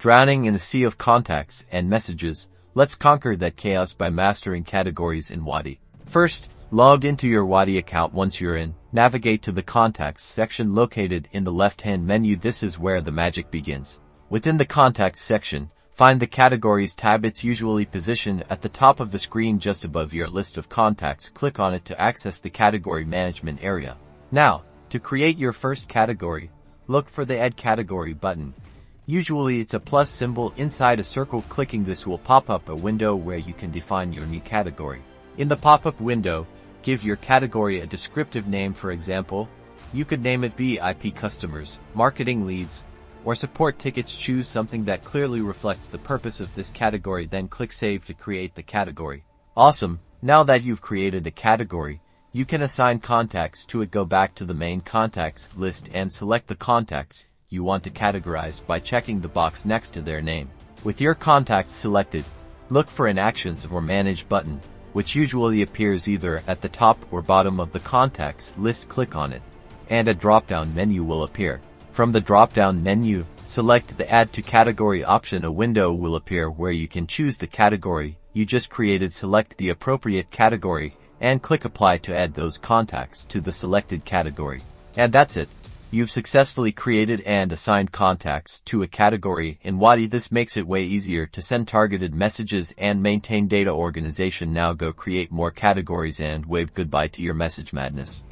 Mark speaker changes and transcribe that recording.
Speaker 1: Drowning in a sea of contacts and messages, let's conquer that chaos by mastering categories in Wati. First, log into your Wati account. Once you're in, navigate to the Contacts section located in the left-hand menu. This is where the magic begins. Within the Contacts section, find the Categories tab. It's usually positioned at the top of the screen just above your list of contacts. Click on it to access the category management area. Now, to create your first category, look for the Add Category button. Usually it's a plus symbol inside a circle. Clicking this will pop up a window where you can define your new category. In the pop-up window, give your category a descriptive name. For example, you could name it VIP Customers, Marketing Leads, or Support Tickets. Choose something that clearly reflects the purpose of this category, then click Save to create the category. Awesome! Now that you've created the category, you can assign contacts to it. Go back to the main contacts list and select the contacts you want to categorize by checking the box next to their name. With your contacts selected, look for an Actions or Manage button, which usually appears either at the top or bottom of the contacts list. Click on it, and a drop-down menu will appear. From the drop-down menu, select the Add to Category option. A window will appear where you can choose the category you just created. Select the appropriate category and click Apply to add those contacts to the selected category. And that's it. You've successfully created and assigned contacts to a category in Wati. This makes it way easier to send targeted messages and maintain data organization. Now go create more categories and wave goodbye to your message madness.